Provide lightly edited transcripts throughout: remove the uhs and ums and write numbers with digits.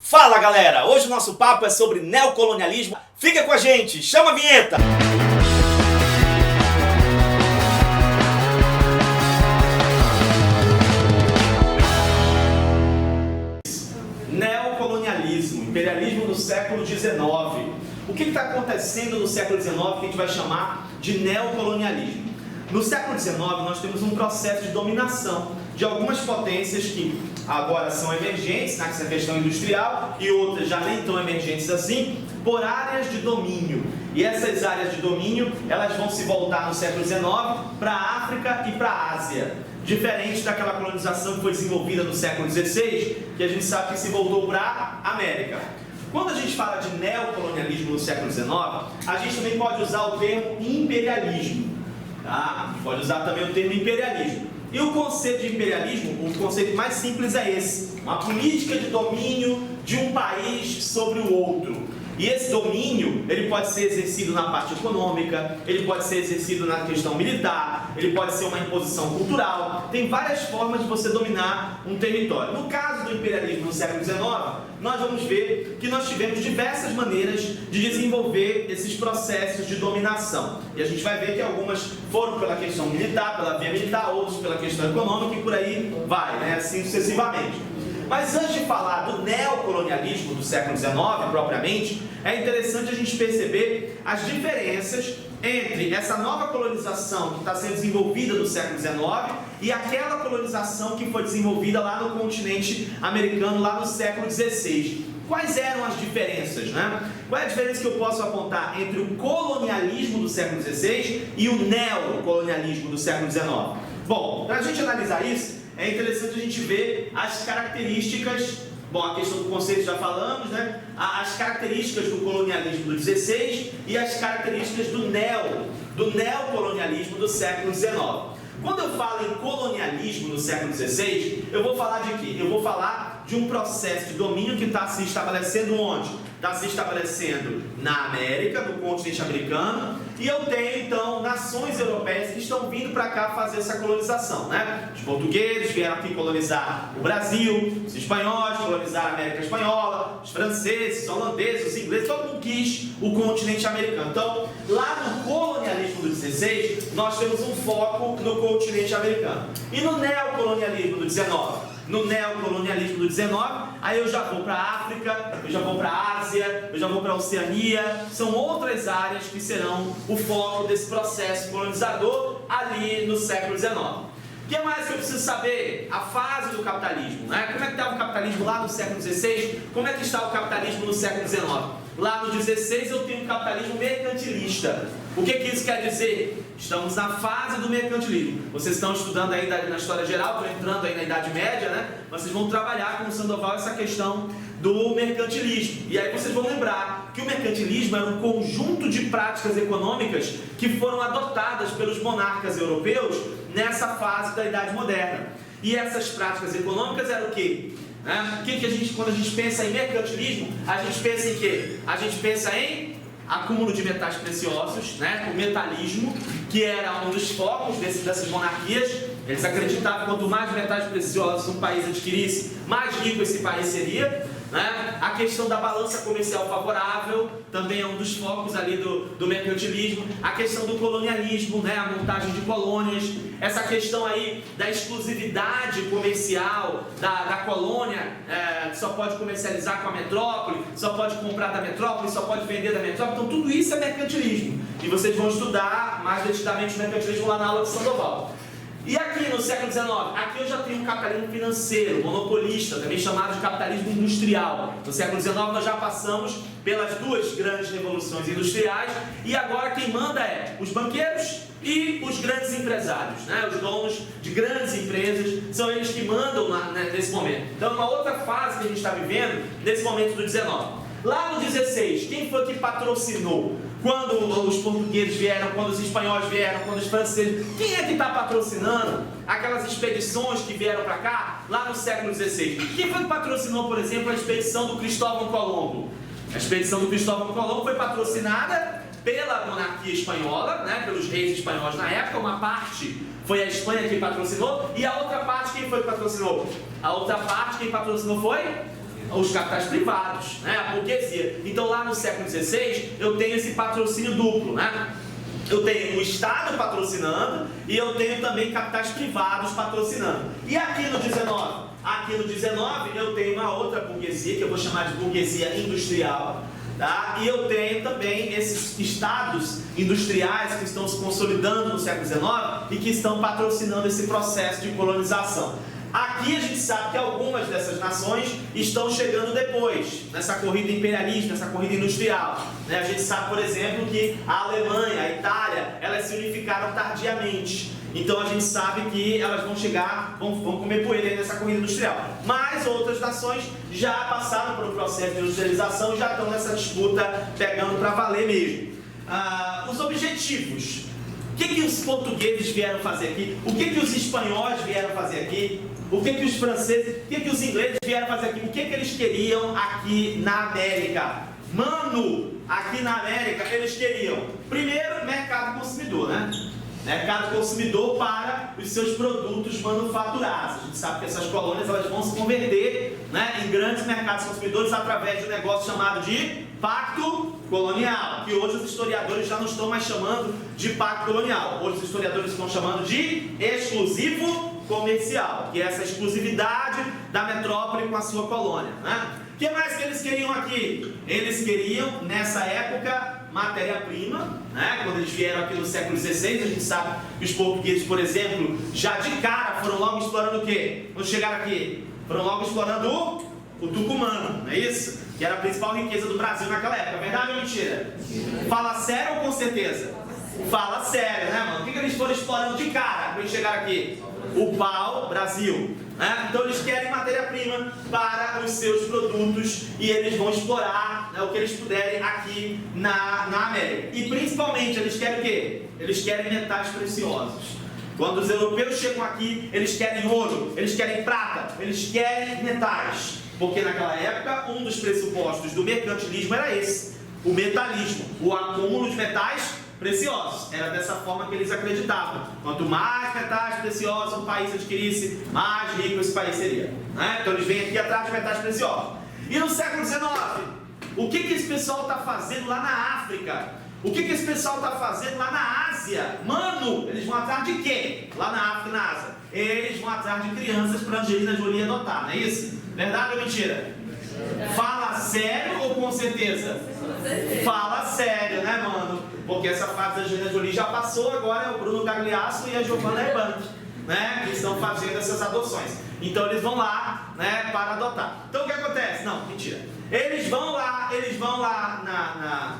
Fala galera, hoje o nosso papo é sobre neocolonialismo. Fica com a gente, chama a vinheta! Neocolonialismo, imperialismo do século XIX. O que está acontecendo no século XIX que a gente vai chamar de neocolonialismo? No século XIX nós temos um processo de dominação de algumas potências que agora são emergentes, nessa questão industrial, e outras já nem tão emergentes assim, por áreas de domínio. E essas áreas de domínio, elas vão se voltar no século XIX para a África e para a Ásia. Diferente daquela colonização que foi desenvolvida no século XVI, que a gente sabe que se voltou para a América. Quando a gente fala de neocolonialismo no século XIX, a gente também pode usar o termo imperialismo. Tá? Pode usar também o termo imperialismo. E o conceito de imperialismo, o conceito mais simples é esse: uma política de domínio de um país sobre o outro. E esse domínio, ele pode ser exercido na parte econômica, ele pode ser exercido na questão militar, ele pode ser uma imposição cultural. Tem várias formas de você dominar um território. No caso do imperialismo no século XIX, nós vamos ver que nós tivemos diversas maneiras de desenvolver esses processos de dominação. E a gente vai ver que algumas foram pela questão militar, pela via militar, outras pela questão econômica e por aí vai, né? Assim sucessivamente. Mas antes de falar do neocolonialismo do século XIX, propriamente, é interessante a gente perceber as diferenças entre essa nova colonização que está sendo desenvolvida no século XIX e aquela colonização que foi desenvolvida lá no continente americano, lá no século XVI. Quais eram as diferenças, né? Qual é a diferença que eu posso apontar entre o colonialismo do século XVI e o neocolonialismo do século XIX? Bom, para a gente analisar isso, é interessante a gente ver as características. Bom, a questão do conceito já falamos, né? As características do colonialismo do XVI e as características do neocolonialismo do século XIX. Quando eu falo em colonialismo no século XVI, eu vou falar de quê? Eu vou falar de um processo de domínio que está se estabelecendo onde? Está se estabelecendo na América, no continente americano, e eu tenho então nações europeias que estão vindo para cá fazer essa colonização, né? Os portugueses vieram aqui colonizar o Brasil, os espanhóis colonizaram a América Espanhola, os franceses, os holandeses, os ingleses, todo mundo quis o continente americano. Então, lá no colonialismo do XVI, nós temos um foco no continente americano. E no neocolonialismo do XIX? No neocolonialismo do XIX, aí eu já vou para a África, eu já vou para a Ásia, eu já vou para a Oceania. São outras áreas que serão o foco desse processo colonizador ali no século XIX. O que mais que eu preciso saber? A fase do capitalismo, né? Como é que estava o capitalismo lá no século XVI? Como é que está o capitalismo no século XIX? Lá no XVI eu tenho um capitalismo mercantilista. O que isso quer dizer? Estamos na fase do mercantilismo. Vocês estão estudando aí na história geral, estão entrando aí na Idade Média, né? Vocês vão trabalhar com o Sandoval essa questão do mercantilismo. E aí vocês vão lembrar que o mercantilismo era um conjunto de práticas econômicas que foram adotadas pelos monarcas europeus nessa fase da Idade Moderna. E essas práticas econômicas eram o quê? Quando a gente pensa em mercantilismo, a gente pensa em quê? A gente pensa em acúmulo de metais preciosos, né? O metalismo, que era um dos focos dessas monarquias. Eles acreditavam que quanto mais metais preciosos um país adquirisse, mais rico esse país seria, né? A questão da balança comercial favorável também é um dos focos ali do mercantilismo. A questão do colonialismo, né? A montagem de colônias. Essa questão aí da exclusividade comercial da colônia, só pode comercializar com a metrópole, só pode comprar da metrópole, só pode vender da metrópole. Então tudo isso é mercantilismo. E vocês vão estudar mais detidamente o mercantilismo lá na aula de Sandoval. E aqui no século XIX, aqui eu já tenho um capitalismo financeiro, monopolista, também chamado de capitalismo industrial. No século XIX nós já passamos pelas duas grandes revoluções industriais e agora quem manda é os banqueiros e os grandes empresários, né? Os donos de grandes empresas, são eles que mandam nesse momento. Então, uma outra fase que a gente está vivendo nesse momento do XIX. Lá no 16, quem foi que patrocinou? Quando os portugueses vieram, quando os espanhóis vieram, quando os franceses... Quem é que está patrocinando aquelas expedições que vieram para cá, lá no século XVI? Quem foi que patrocinou, por exemplo, a expedição do Cristóvão Colombo? A expedição do Cristóvão Colombo foi patrocinada pela monarquia espanhola, né, pelos reis espanhóis na época. Uma parte foi a Espanha quem patrocinou, e a outra parte quem foi que patrocinou? A outra parte quem patrocinou foi os capitais privados, né? A burguesia. Então lá no século XVI eu tenho esse patrocínio duplo, né? Eu tenho o Estado patrocinando e eu tenho também capitais privados patrocinando. E aqui no 19? Aqui no 19 eu tenho uma outra burguesia, que eu vou chamar de burguesia industrial, tá? E eu tenho também esses estados industriais que estão se consolidando no século XIX e que estão patrocinando esse processo de colonização. Aqui a gente sabe que algumas dessas nações estão chegando depois, nessa corrida imperialista, nessa corrida industrial, né? A gente sabe, por exemplo, que a Alemanha, a Itália, elas se unificaram tardiamente. Então a gente sabe que elas vão chegar, vão comer poeira nessa corrida industrial. Mas outras nações já passaram por um processo de industrialização e já estão nessa disputa pegando para valer mesmo. Os objetivos. O que os portugueses vieram fazer aqui? O que os espanhóis vieram fazer aqui? O que os franceses, o que os ingleses vieram fazer aqui? O que eles queriam aqui na América? Mano, aqui na América eles queriam, primeiro, mercado consumidor, né? Mercado consumidor para os seus produtos manufaturados. A gente sabe que essas colônias elas vão se converter, né, em grandes mercados consumidores através de um negócio chamado de pacto colonial, que hoje os historiadores já não estão mais chamando de pacto colonial. Hoje os historiadores estão chamando de exclusivo comercial, que é essa exclusividade da metrópole com a sua colônia, né? O que mais que eles queriam aqui? Eles queriam, nessa época, matéria-prima, né? Quando eles vieram aqui no século XVI, a gente sabe que os portugueses, por exemplo, já de cara foram logo explorando o quê? Quando chegaram aqui, foram logo explorando o tucumano, não é isso? Que era a principal riqueza do Brasil naquela época. Verdade ou mentira? Fala sério ou com certeza? Fala sério, né, mano? O que eles foram explorando de cara quando chegaram aqui? O pau-brasil, né? Então eles querem matéria-prima para os seus produtos e eles vão explorar, né, o que eles puderem aqui na América. E principalmente eles querem o quê? Eles querem metais preciosos. Quando os europeus chegam aqui, eles querem ouro, eles querem prata, eles querem metais. Porque naquela época, um dos pressupostos do mercantilismo era esse, o metalismo, o acúmulo de metais preciosos. Era dessa forma que eles acreditavam. Quanto mais metais preciosos o país adquirisse, mais rico esse país seria, né? Então eles vêm aqui atrás de metais preciosos. E no século XIX, o que esse pessoal está fazendo lá na África? O que esse pessoal está fazendo lá na Ásia? Mano, eles vão atrás de quê? Lá na África e na Ásia. Eles vão atrás de crianças para Angelina Jolie adotar, não é isso? Verdade ou mentira? Fala sério ou com certeza? Fala sério, né, mano? Porque essa fase da Angelina Jolie já passou, agora é o Bruno Gagliasso e a Giovanna Ebank, né, que estão fazendo essas adoções. Então eles vão lá, né, para adotar. Então o que acontece? Não, mentira. Eles vão lá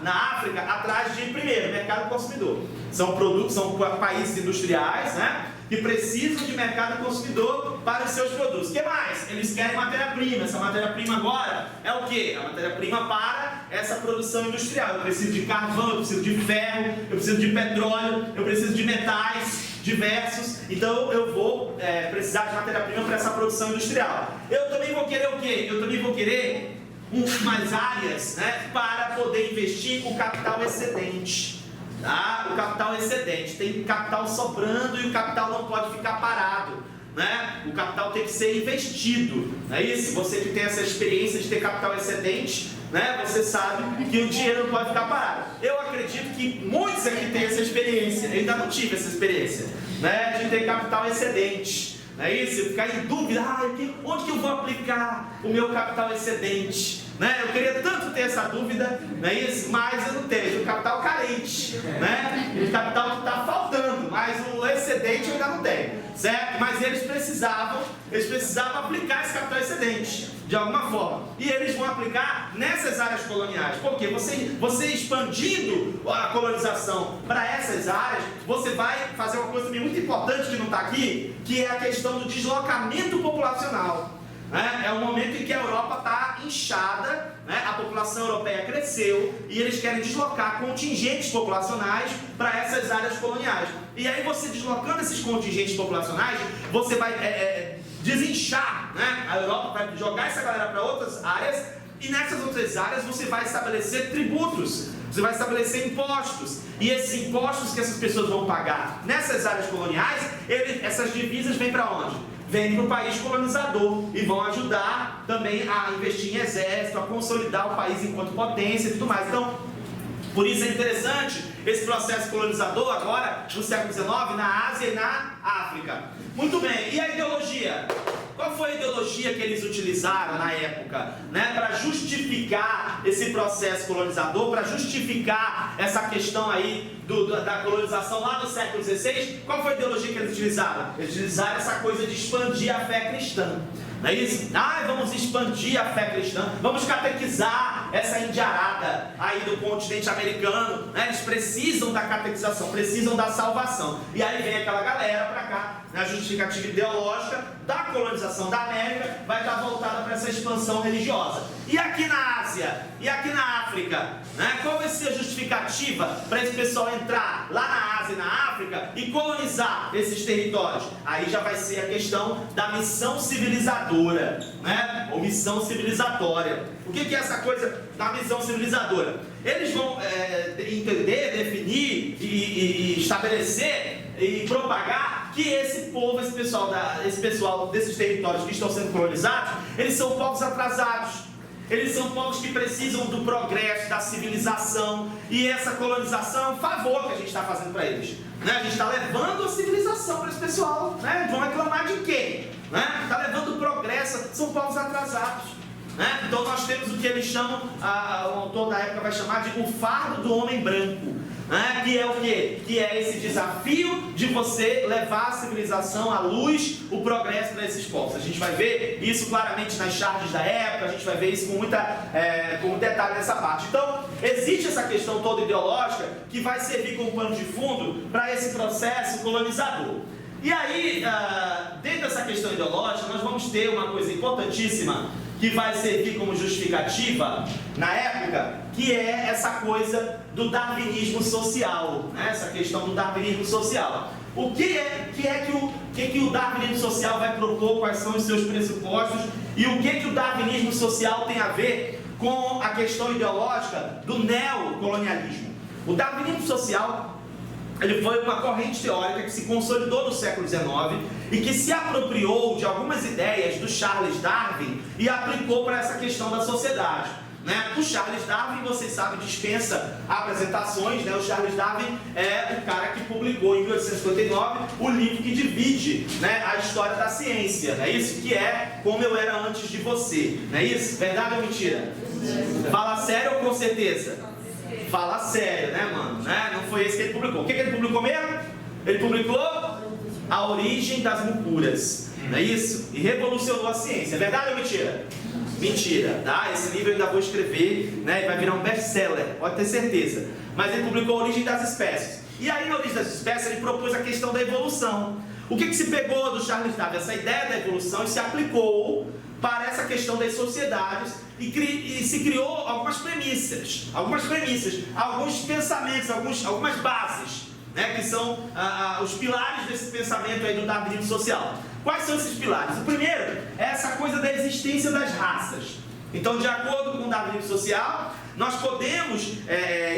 na África atrás de, primeiro, mercado consumidor. São produtos, são países industriais, né, que precisam de mercado consumidor para os seus produtos. O que mais? Eles querem matéria-prima. Essa matéria-prima agora é o quê? A matéria-prima para essa produção industrial. Eu preciso de carvão, eu preciso de ferro, eu preciso de petróleo, eu preciso de metais diversos. Então eu vou precisar de matéria-prima para essa produção industrial. Eu também vou querer o quê? Eu também vou querer umas áreas, né, para poder investir o capital excedente. Tá? O capital excedente, tem capital sobrando e o capital não pode ficar parado, né? O capital tem que ser investido, não é isso? Você que tem essa experiência de ter capital excedente, né? Você sabe que o dinheiro não pode ficar parado. Eu acredito que muitos aqui têm essa experiência, eu ainda não tive essa experiência, né, de ter capital excedente, não é isso? Eu ficar em dúvida, onde que eu vou aplicar o meu capital excedente? Né? Eu queria tanto ter essa dúvida, não é isso? Mas eu não tenho, o capital carente, né? O capital que está faltando, mas o excedente eu ainda não tenho, certo? Mas eles precisavam aplicar esse capital excedente, de alguma forma. E eles vão aplicar nessas áreas coloniais, porque você expandindo a colonização para essas áreas, você vai fazer uma coisa também muito importante que não está aqui, que é a questão do deslocamento populacional. É um momento em que a Europa está inchada, né? A população europeia cresceu e eles querem deslocar contingentes populacionais para essas áreas coloniais. E aí você deslocando esses contingentes populacionais, você vai desinchar, né? A Europa vai jogar essa galera para outras áreas e nessas outras áreas você vai estabelecer tributos, você vai estabelecer impostos. E esses impostos que essas pessoas vão pagar nessas áreas coloniais, essas divisas vêm para onde? vêm para o país colonizador e vão ajudar também a investir em exército, a consolidar o país enquanto potência e tudo mais. Então, por isso é interessante esse processo colonizador agora no século XIX na Ásia e na África. Muito bem, e a ideologia? Qual foi a ideologia que eles utilizaram na época, né, para justificar esse processo colonizador, para justificar essa questão aí da colonização lá no século XVI? Qual foi a ideologia que eles utilizaram? Eles utilizaram essa coisa de expandir a fé cristã. Não é isso? Vamos expandir a fé cristã, vamos catequizar essa indiarada aí do continente americano, né? Eles precisam da catequização, precisam da salvação. E aí vem aquela galera para cá, na justificativa ideológica da colonização da América, vai estar voltada para essa expansão religiosa. E aqui na Ásia, e aqui na África, né? Qual vai ser a justificativa para esse pessoal entrar lá na Ásia e na África e colonizar esses territórios? Aí já vai ser a questão da missão civilizadora, né? Ou missão civilizatória. O que é essa coisa da missão civilizadora? Eles vão entender, definir e estabelecer e propagar que esse povo, esse pessoal desses territórios que estão sendo colonizados, eles são povos atrasados. Eles são povos que precisam do progresso, da civilização. E essa colonização é um favor que a gente está fazendo para eles, né? A gente está levando a civilização para esse pessoal, né? Vão reclamar de quê? Né? Está levando o progresso, são povos atrasados, né? Então nós temos o que eles chamam, o autor da época vai chamar de o fardo do homem branco, né? Que é o quê? Que é esse desafio de você levar a civilização, a luz, o progresso para esses povos. A gente vai ver isso claramente nas charges da época, a gente vai ver isso com muito detalhe nessa parte. Então, existe essa questão toda ideológica que vai servir como pano de fundo para esse processo colonizador. E aí, dentro dessa questão ideológica, nós vamos ter uma coisa importantíssima que vai servir como justificativa na época, que é essa coisa do darwinismo social, né? Essa questão do darwinismo social. O que o darwinismo social vai propor, quais são os seus pressupostos e o que o darwinismo social tem a ver com a questão ideológica do neocolonialismo. O darwinismo social, ele foi uma corrente teórica que se consolidou no século XIX e que se apropriou de algumas ideias do Charles Darwin e aplicou para essa questão da sociedade, né? O Charles Darwin, vocês sabem, dispensa apresentações, né? O Charles Darwin é o cara que publicou em 1859 o livro que divide, né, a história da ciência, não é isso? Que é Como Eu Era Antes de Você, não é isso? Verdade ou mentira? Fala sério ou com certeza? Fala sério, né, mano? Né? Não foi esse que ele publicou. O que ele publicou mesmo? Ele publicou A Origem das Mucuras, não é isso? E revolucionou a ciência. É verdade ou mentira? Mentira, tá? Esse livro eu ainda vou escrever, né? E vai virar um best-seller, pode ter certeza. Mas ele publicou A Origem das Espécies. E aí, na Origem das Espécies, ele propôs a questão da evolução. O que se pegou do Charles Darwin? Essa ideia da evolução e se aplicou para essa questão das sociedades e se criou algumas premissas, alguns pensamentos, algumas bases, né, que são os pilares desse pensamento aí do darwinismo social. Quais são esses pilares? O primeiro é essa coisa da existência das raças. Então, de acordo com o darwinismo social, nós podemos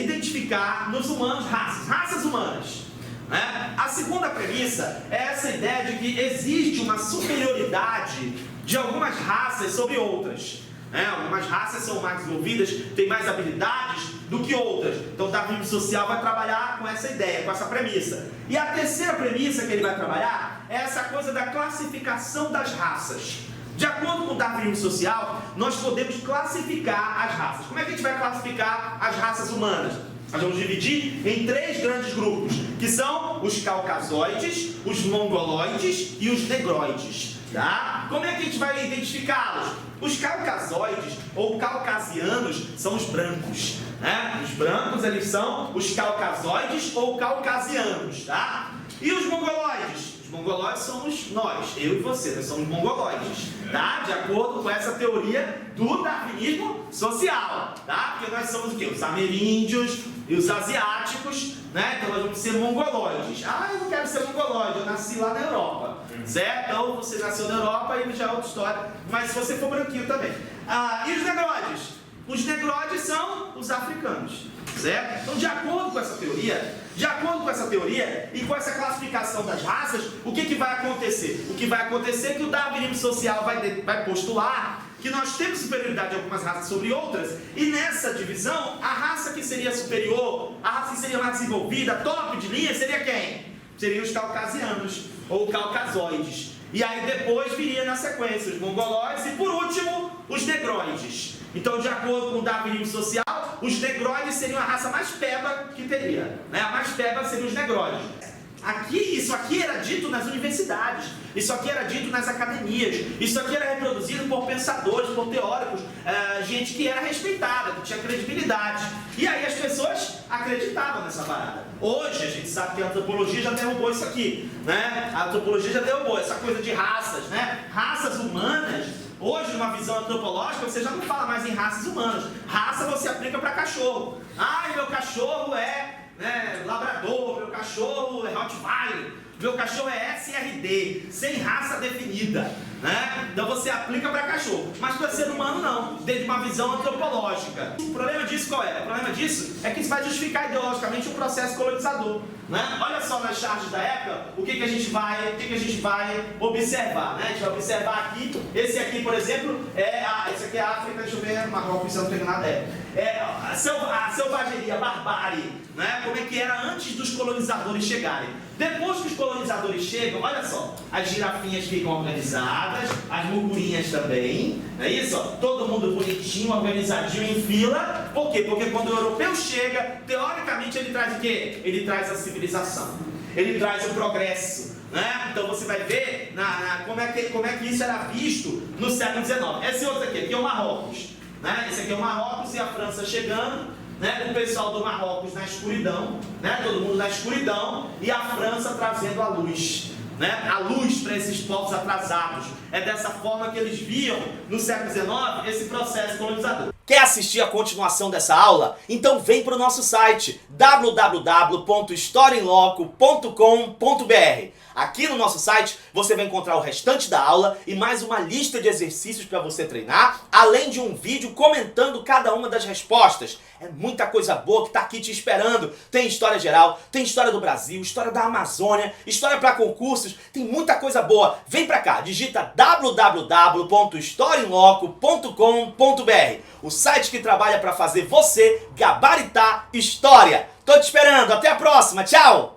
identificar nos humanos raças humanas. Né? A segunda premissa é essa ideia de que existe uma superioridade de algumas raças sobre outras. Algumas raças são mais desenvolvidas, têm mais habilidades do que outras. Então o darwinismo social vai trabalhar com essa ideia, com essa premissa. E a terceira premissa que ele vai trabalhar é essa coisa da classificação das raças. De acordo com o darwinismo social, nós podemos classificar as raças. Como é que a gente vai classificar as raças humanas? Nós vamos dividir em 3 grandes grupos, que são os caucasoides, os mongoloides e os negroides. Tá? Como é que a gente vai identificá-los? Os caucasoides ou caucasianos são os brancos, né? Os brancos, eles são os caucasoides ou caucasianos, tá? E os mongoloides? Os mongoloides somos nós, eu e você, nós somos mongoloides, tá? De acordo com essa teoria do darwinismo social, tá? Porque nós somos o quê? Os ameríndios e os asiáticos, né? Então nós vamos ser mongoloides. Eu não quero ser mongoloide, eu nasci lá na Europa, certo? Então você nasceu na Europa e já é outra história, mas se você for branquinho também. E os negroides? Os negroides são os africanos, certo? certo? Então, de acordo com essa teoria e com essa classificação das raças, o que vai acontecer? O que vai acontecer é que o darwinismo social vai postular que nós temos superioridade de algumas raças sobre outras, e nessa divisão, a raça que seria superior, a raça que seria mais desenvolvida, top de linha, seria quem? Seriam os caucasianos, ou caucasoides. E aí depois viria na sequência os mongoloides e por último os negroides. Então, de acordo com o darwinismo social, os negroides seriam a raça mais peba que teria, né? A mais peba seriam os negroides. Isso aqui era dito nas universidades, isso aqui era dito nas academias, isso aqui era reproduzido por pensadores, por teóricos, gente que era respeitada, que tinha credibilidade. E aí as pessoas acreditavam nessa parada. Hoje a gente sabe que a antropologia já derrubou isso aqui, né? A antropologia já derrubou essa coisa de raças, né? Raças humanas. Hoje, numa visão antropológica, você já não fala mais em raças humanas. Raça você aplica para cachorro. Ai, meu cachorro é labrador, meu cachorro é Rottweiler, meu cachorro é SRD, sem raça definida, né? Então você aplica para cachorro, mas para ser humano não, desde uma visão antropológica. O problema disso qual é? O problema disso é que isso vai justificar ideologicamente o processo colonizador, né? Olha só nas charges da época, o que a gente vai observar, né? A gente vai observar aqui, esse aqui, por exemplo, esse aqui é a África, deixa eu ver, Marrocos, se eu não tenho nada, a selvageria, a barbárie, né? Como é que era antes dos colonizadores chegarem. Depois que os colonizadores chegam, olha só, as girafinhas ficam organizadas, as mucurinhas também, não é isso? Todo mundo bonitinho, organizadinho em fila. Por quê? Porque quando o europeu chega, teoricamente ele traz o quê? Ele traz a civilização, ele traz o progresso, né? Então você vai ver como é que isso era visto no século XIX. Esse outro aqui é o Marrocos, né? Esse aqui é o Marrocos e a França chegando, né? O pessoal do Marrocos na escuridão, né? Todo mundo na escuridão, e a França trazendo a luz, né? A luz para esses povos atrasados. É dessa forma que eles viam no século XIX esse processo colonizador. Quer assistir a continuação dessa aula? Então vem para o nosso site www.historiainloco.com.br. Aqui no nosso site você vai encontrar o restante da aula e mais uma lista de exercícios para você treinar, além de um vídeo comentando cada uma das respostas. É muita coisa boa que está aqui te esperando. Tem história geral, tem história do Brasil, história da Amazônia, história para concursos, tem muita coisa boa. Vem para cá, digita www.historiainloco.com.br, o site que trabalha para fazer você gabaritar história. Tô te esperando, até a próxima, tchau!